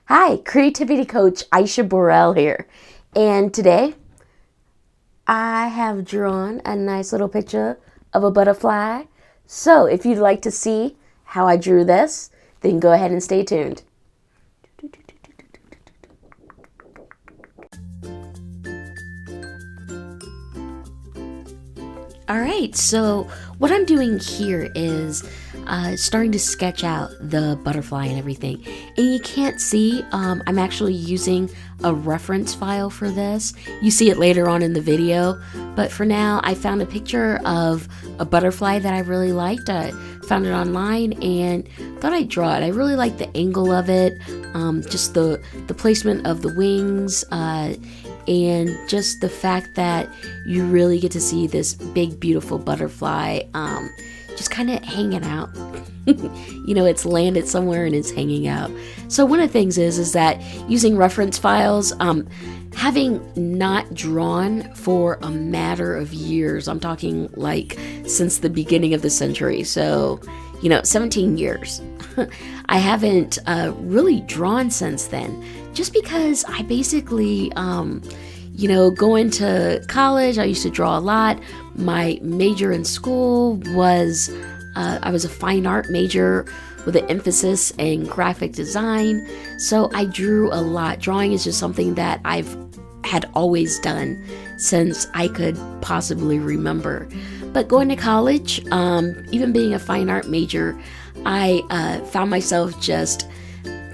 Hi, Creativity Coach Aisha Borel here. And today I have drawn a nice little picture of a butterfly. So if you'd like to see how I drew this, then go ahead and stay tuned. All right, so what I'm doing here is starting to sketch out the butterfly and everything. And you can't see, I'm actually using a reference file for this. You see it later on in the video, but for now I found a picture of a butterfly that I really liked. I found it online and thought I'd draw it. I really like the angle of it, just the placement of the wings, and just the fact that you really get to see this big beautiful butterfly just kind of hanging out. It's landed somewhere and it's hanging out. So one of the things is that using reference files, having not drawn for a matter of years, I'm talking like since the beginning of the century, so 17 years. I haven't really drawn since then, just because I basically, going to college, I used to draw a lot. My major in school was, I was a fine art major with an emphasis in graphic design. So I drew a lot. Drawing is just something that I've had always done since I could possibly remember. But going to college, even being a fine art major, I found myself just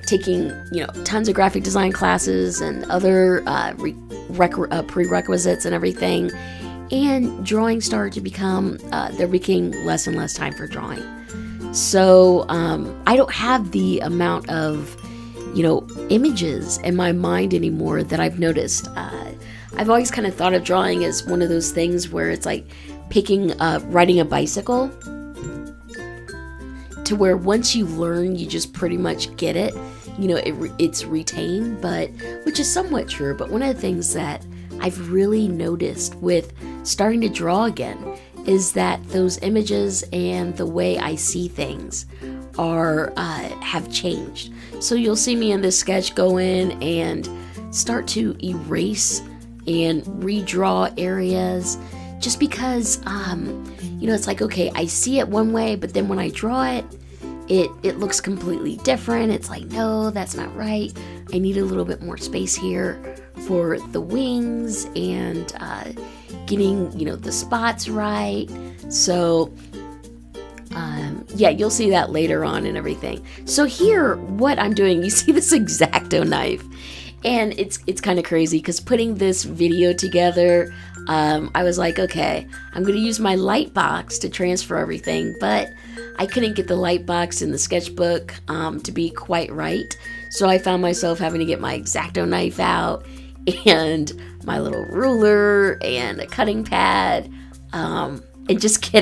taking, tons of graphic design classes and other prerequisites and everything. And drawing started to become, there became less and less time for drawing. So I don't have the amount of, images in my mind anymore that I've noticed. I've always kind of thought of drawing as one of those things where it's like riding a bicycle, to where once you learn, you just pretty much get it. It's retained, but which is somewhat true. But one of the things that I've really noticed with starting to draw again is that those images and the way I see things have changed. So you'll see me in this sketch go in and start to erase and redraw areas, just because it's like, okay, I see it one way, but then when I draw it, it looks completely different. It's like, no, that's not right. I need a little bit more space here for the wings and getting, the spots right. So, you'll see that later on and everything. So here, what I'm doing, you see this X-Acto knife. And it's kind of crazy because putting this video together, I was like, okay, I'm going to use my light box to transfer everything, but I couldn't get the light box in the sketchbook to be quite right. So I found myself having to get my X-Acto knife out and my little ruler and a cutting pad, and just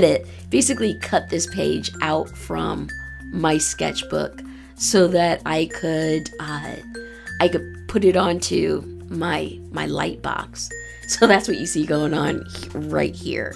basically cut this page out from my sketchbook so that I could put it onto my light box. So that's what you see going on right here.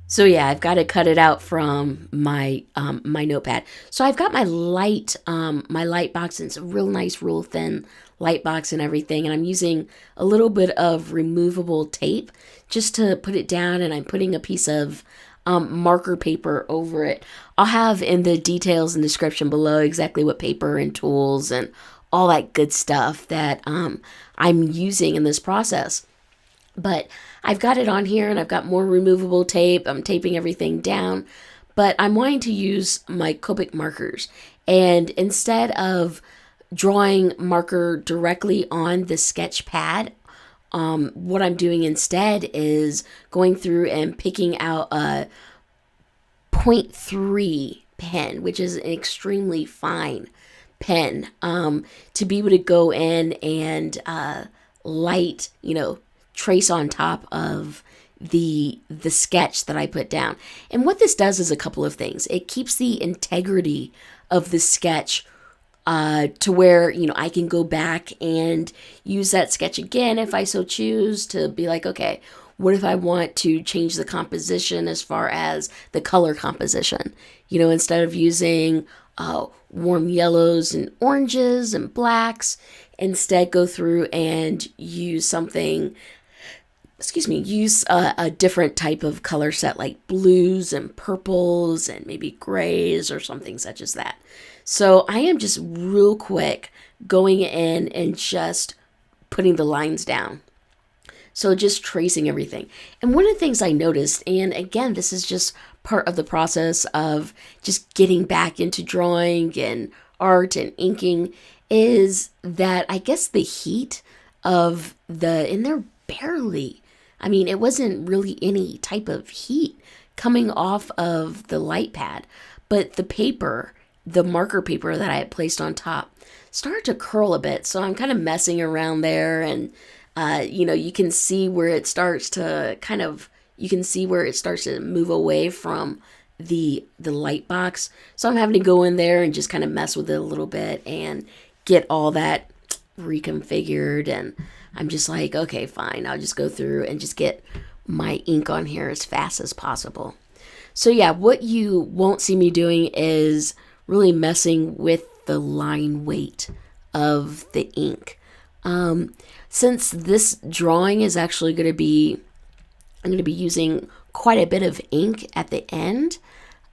So yeah, I've got to cut it out from my notepad. So I've got my light box, and it's a real nice, real thin light box and everything. And I'm using a little bit of removable tape just to put it down, and I'm putting a piece of marker paper over it. I'll have in the details and description below exactly what paper and tools and all that good stuff that I'm using in this process. But I've got it on here, and I've got more removable tape. I'm taping everything down, but I'm wanting to use my Copic markers. And instead of drawing marker directly on the sketch pad, what I'm doing instead is going through and picking out a 0.3 pen, which is an extremely fine pen, to be able to go in and light, trace on top of the sketch that I put down. And what this does is a couple of things. It keeps the integrity of the sketch to where, I can go back and use that sketch again if I so choose, to be like, okay, what if I want to change the composition as far as the color composition? Instead of using warm yellows and oranges and blacks. Instead, go through and use a different type of color set like blues and purples and maybe grays or something such as that. So I am just real quick going in and just putting the lines down. So just tracing everything. And one of the things I noticed, and again, this is just part of the process of just getting back into drawing and art and inking, is that I guess the heat and they're barely, it wasn't really any type of heat coming off of the light pad, but the marker paper that I had placed on top started to curl a bit. So I'm kind of messing around there, and you can see where it starts to move away from the light box. So I'm having to go in there and just kind of mess with it a little bit and get all that reconfigured. And I'm just like, okay, fine. I'll just go through and just get my ink on here as fast as possible. So yeah, what you won't see me doing is really messing with the line weight of the ink. Since this drawing is actually I'm going to be using quite a bit of ink at the end.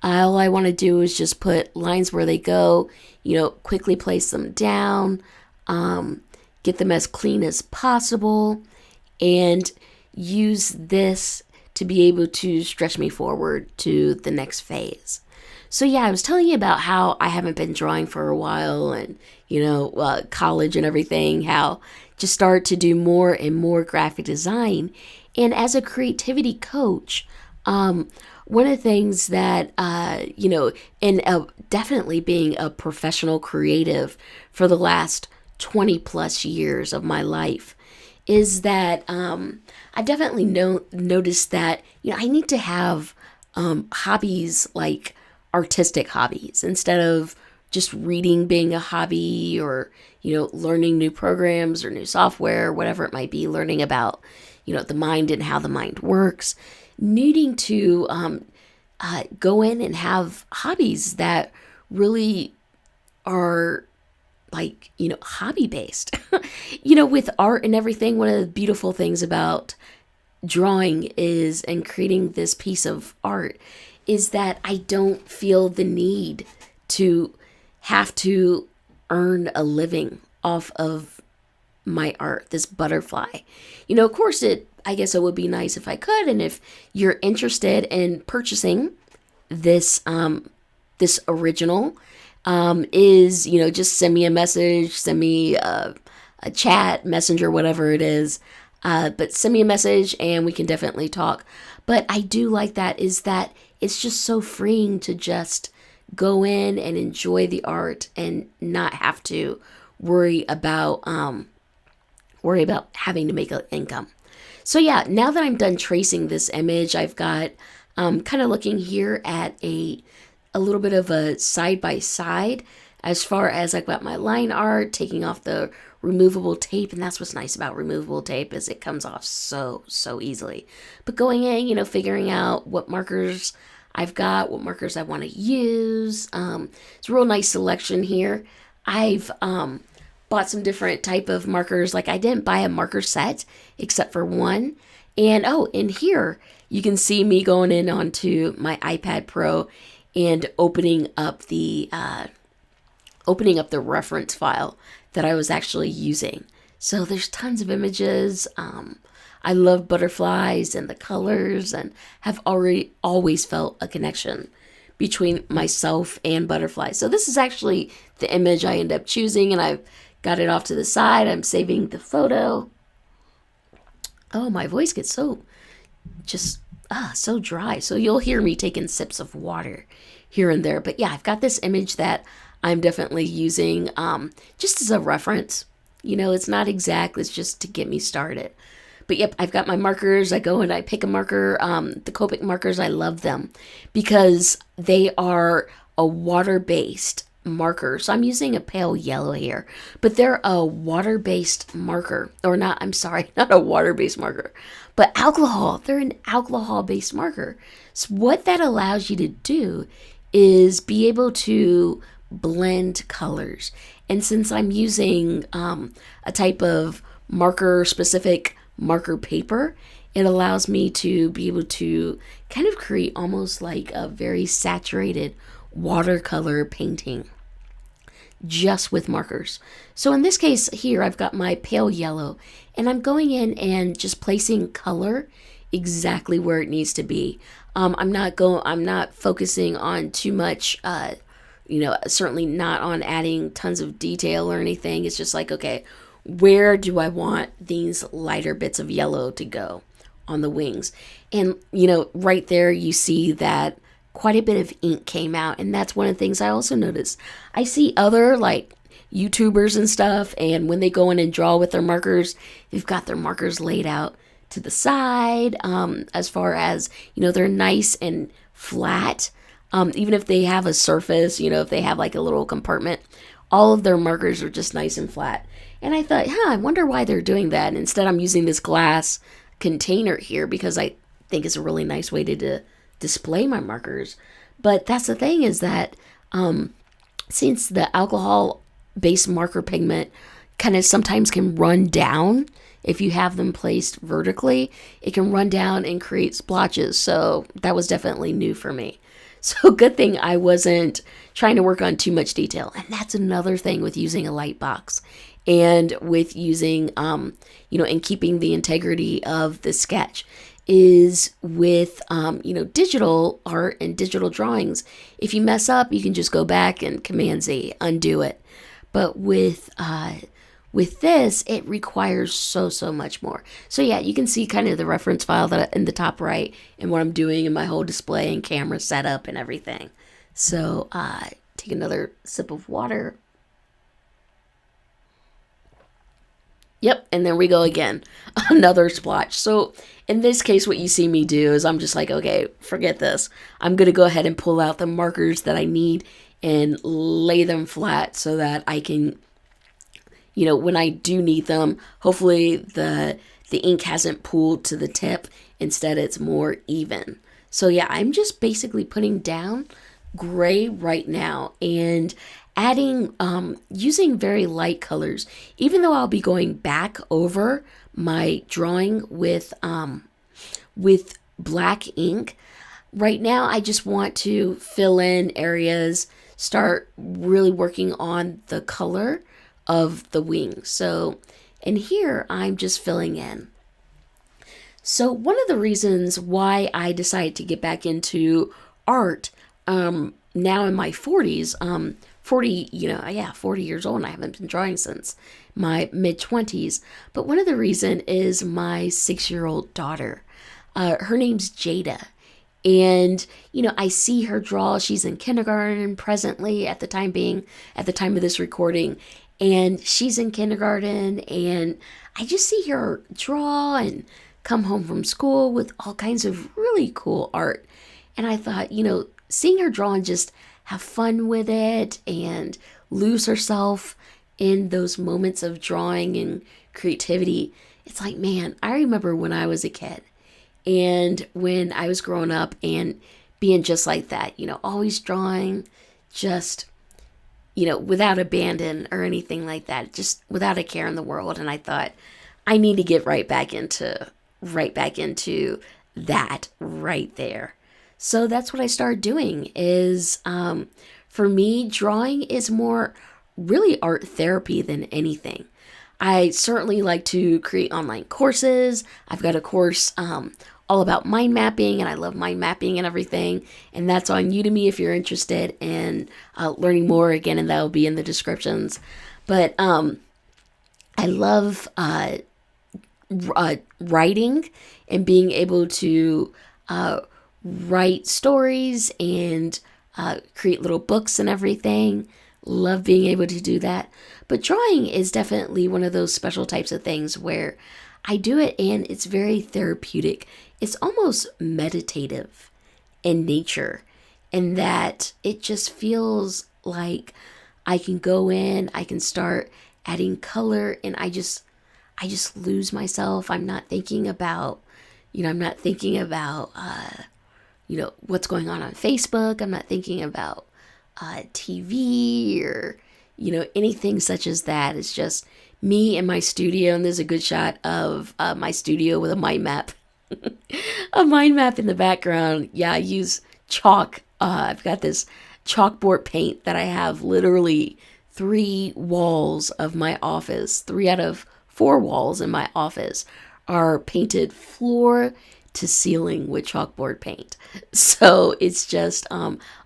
All I want to do is just put lines where they go, quickly place them down, get them as clean as possible, and use this to be able to stretch me forward to the next phase. So yeah, I was telling you about how I haven't been drawing for a while, and college and everything, how just start to do more and more graphic design. And as a creativity coach, one of the things that, definitely being a professional creative for the last 20 plus years of my life, is that I definitely noticed that, I need to have hobbies, like artistic hobbies, instead of just reading being a hobby, or, learning new programs or new software, whatever it might be, learning about, the mind and how the mind works, needing to go in and have hobbies that really are like, hobby based. With art and everything, one of the beautiful things about drawing and creating this piece of art is that I don't feel the need to have to earn a living off of my art, this butterfly. Of course, I guess it would be nice if I could, and if you're interested in purchasing this original, just send me a message, send me a chat, messenger, whatever it is, but send me a message and we can definitely talk. But I do like that, is that it's just so freeing to just go in and enjoy the art and not have to worry about having to make an income. So yeah, now that I'm done tracing this image, I've got kind of looking here at a little bit of a side by side, as far as I've got my line art, taking off the removable tape. And that's what's nice about removable tape, is it comes off so easily. But going in, figuring out what markers I've got, what markers I want to use. It's a real nice selection here. I've bought some different type of markers. Like, I didn't buy a marker set except for one. And in here you can see me going in onto my iPad Pro and opening up the reference file that I was actually using. So there's tons of images. I love butterflies and the colors, and have always felt a connection between myself and butterflies. So this is actually the image I end up choosing, and I've got it off to the side. I'm saving the photo. Oh, my voice gets so dry. So you'll hear me taking sips of water here and there. But yeah, I've got this image that I'm definitely using just as a reference. It's not exact. It's just to get me started. But yep, I've got my markers. I go and I pick a marker. The Copic markers, I love them because they are a water-based marker. So I'm using a pale yellow here, but they're a water-based marker. Not a water-based marker, but alcohol. They're an alcohol-based marker. So what that allows you to do is be able to blend colors. And since I'm using a type of marker specific marker paper, it allows me to be able to kind of create almost like a very saturated watercolor painting just with markers. So in this case here, I've got my pale yellow, and I'm going in and just placing color exactly where it needs to be. I'm not focusing on too much, certainly not on adding tons of detail or anything. It's just like, okay, where do I want these lighter bits of yellow to go on the wings? And, right there you see that quite a bit of ink came out, and that's one of the things I also noticed. I see other like YouTubers and stuff, and when they go in and draw with their markers, they've got their markers laid out to the side, as far as, they're nice and flat. Even if they have a surface, if they have like a little compartment, all of their markers are just nice and flat. And I thought, I wonder why they're doing that. And instead, I'm using this glass container here because I think it's a really nice way to display my markers. But that's the thing, is that since the alcohol-based marker pigment kind of sometimes can run down, if you have them placed vertically, it can run down and create splotches. So that was definitely new for me. So good thing I wasn't trying to work on too much detail. And that's another thing with using a light box and with using, and keeping the integrity of the sketch, is with, digital art and digital drawings. If you mess up, you can just go back and Command Z, undo it. But with this, it requires so much more. So yeah, you can see kind of the reference file that in the top right and what I'm doing in my whole display and camera setup and everything. So take another sip of water. Yep, and there we go again. Another splotch. So in this case, what you see me do is I'm just like, okay, forget this. I'm going to go ahead and pull out the markers that I need and lay them flat so that I can, when I do need them, hopefully the ink hasn't pooled to the tip. Instead, it's more even. So yeah, I'm just basically putting down gray right now and adding, using very light colors, even though I'll be going back over my drawing with black ink. Right now, I just want to fill in areas, start really working on the color of the wings. So, and here I'm just filling in. So one of the reasons why I decided to get back into art, now in my 40s, 40 years old, and I haven't been drawing since my mid-20s. But one of the reasons is my 6-year-old daughter. Her name's Jada. And, I see her draw. She's in kindergarten presently at the time of this recording. And she's in kindergarten, and I just see her draw and come home from school with all kinds of really cool art. And I thought, seeing her draw and just have fun with it and lose herself in those moments of drawing and creativity, it's like, man, I remember when I was a kid and when I was growing up and being just like that, always drawing, just, without abandon or anything like that, just without a care in the world. And I thought, I need to get right back into that right there. So that's what I started doing is, for me, drawing is more really art therapy than anything. I certainly like to create online courses. I've got a course all about mind mapping, and I love mind mapping and everything. And that's on Udemy if you're interested in learning more, again, and that'll be in the descriptions. But I love writing and being able to write stories and create little books and everything. Love being able to do that. But drawing is definitely one of those special types of things where I do it and it's very therapeutic. It's almost meditative in nature, in that it just feels like I can go in, I can start adding color, and I just lose myself. I'm not thinking about, what's going on Facebook. I'm not thinking about TV or, anything such as that. It's just me in my studio, and there's a good shot of my studio with a mind map. A mind map in the background. Yeah, I use chalk. I've got this chalkboard paint that I have literally 3 walls of my office. 3 out of 4 walls in my office are painted floor to ceiling with chalkboard paint. So it's just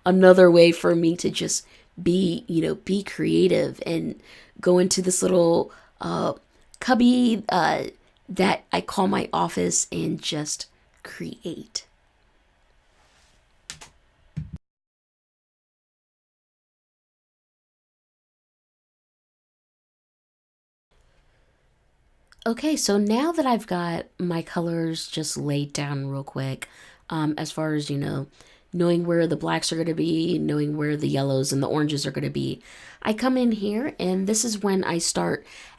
another way for me to just be creative and go into this little cubby that I call my office and just create. Okay, so now that I've got my colors just laid down real quick, as far as, knowing where the blacks are going to be, knowing where the yellows and the oranges are going to be, I come in here and this is when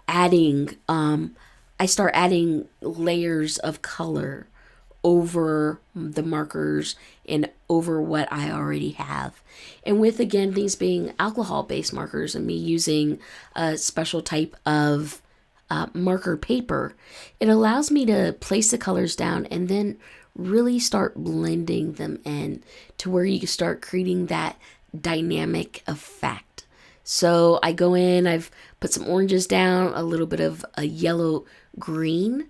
adding, I start adding layers of color over the markers and over what I already have. And with, again, these being alcohol based markers and me using a special type of marker paper, it allows me to place the colors down and then really start blending them in to where you can start creating that dynamic effect. So I go in, I've put some oranges down, a little bit of a yellow green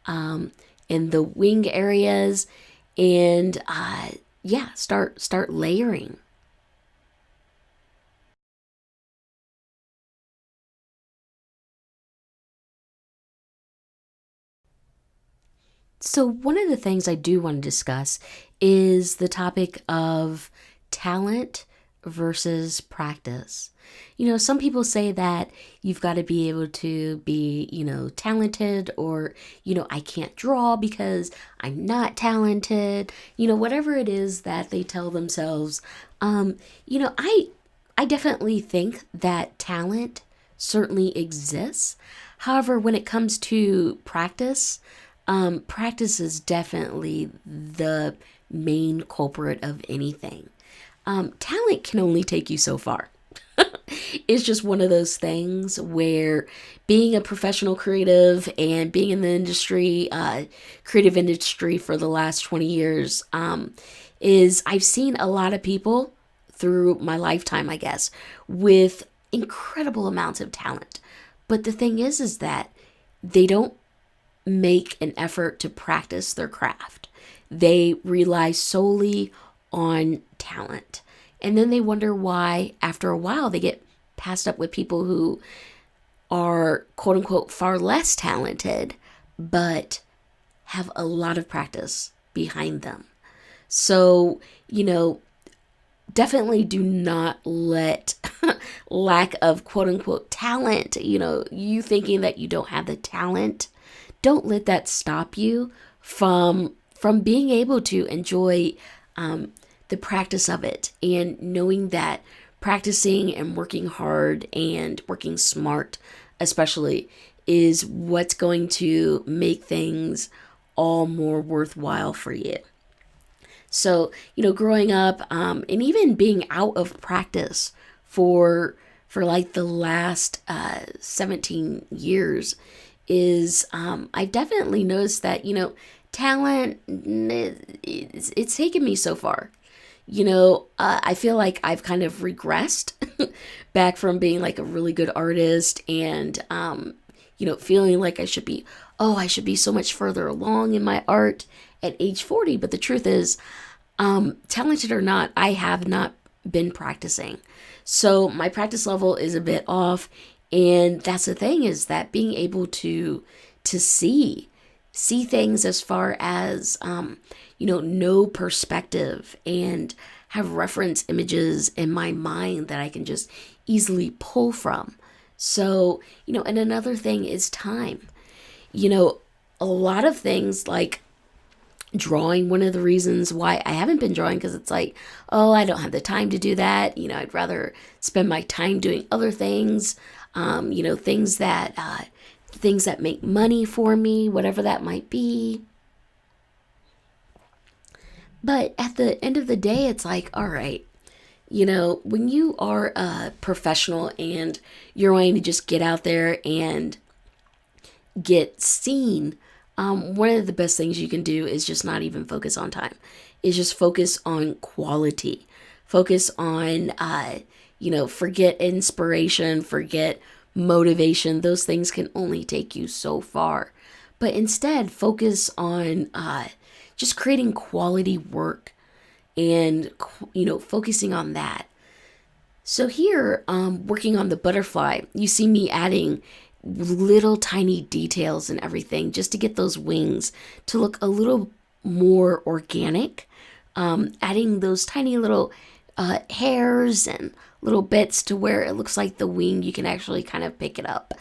in the wing areas, and start layering. So, one of the things I do want to discuss is the topic of talent versus practice. Some people say that you've got to be able to be, talented, or, I can't draw because I'm not talented, whatever it is that they tell themselves. I definitely think that talent certainly exists. However, when it comes to practice, practice is definitely the main culprit of anything. Talent can only take you so far. It's just one of those things where being a professional creative and being in the industry, creative industry for the last 20 years, is I've seen a lot of people through my lifetime, I guess, with incredible amounts of talent. But the thing is that they don't make an effort to practice their craft. They rely solely on talent. And then they wonder why, after a while, they get passed up with people who are, quote unquote, far less talented, but have a lot of practice behind them. So, definitely do not let lack of, quote unquote, talent, you thinking that you don't have the talent, don't let that stop you from being able to enjoy the practice of it, and knowing that practicing and working hard and working smart especially is what's going to make things all more worthwhile for you. So, growing up, and even being out of practice for like the last 17 years, is I've definitely noticed that, talent, it's taken me so far. I feel like I've kind of regressed back from being like a really good artist and, feeling like I should be so much further along in my art at age 40. But the truth is, talented or not, I have not been practicing. So my practice level is a bit off. And that's the thing, is that being able to see things as far as, know perspective and have reference images in my mind that I can just easily pull from. So, and another thing is time. A lot of things like drawing, one of the reasons why I haven't been drawing, because it's like, oh, I don't have the time to do that. I'd rather spend my time doing other things, things that make money for me, whatever that might be. But at the end of the day, it's like, all right, When you are a professional and you're wanting to just get out there and get seen, one of the best things you can do is just not even focus on time. Is just focus on quality. Focus on, forget inspiration, forget motivation. Those things can only take you so far. But instead, focus on just creating quality work and, focusing on that. So here, working on the butterfly, you see me adding little tiny details and everything just to get those wings to look a little more organic. Adding those tiny little hairs and little bits to where it looks like the wing, you can actually kind of pick it up.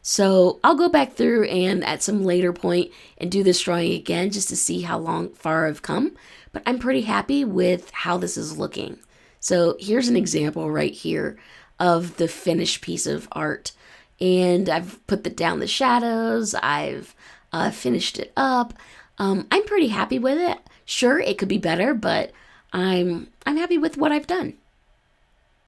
So I'll go back through and at some later point and do this drawing again just to see how far I've come. But I'm pretty happy with how this is looking. So here's an example right here of the finished piece of art. And I've put down the shadows. I've finished it up. I'm pretty happy with it. Sure, it could be better, but I'm happy with what I've done.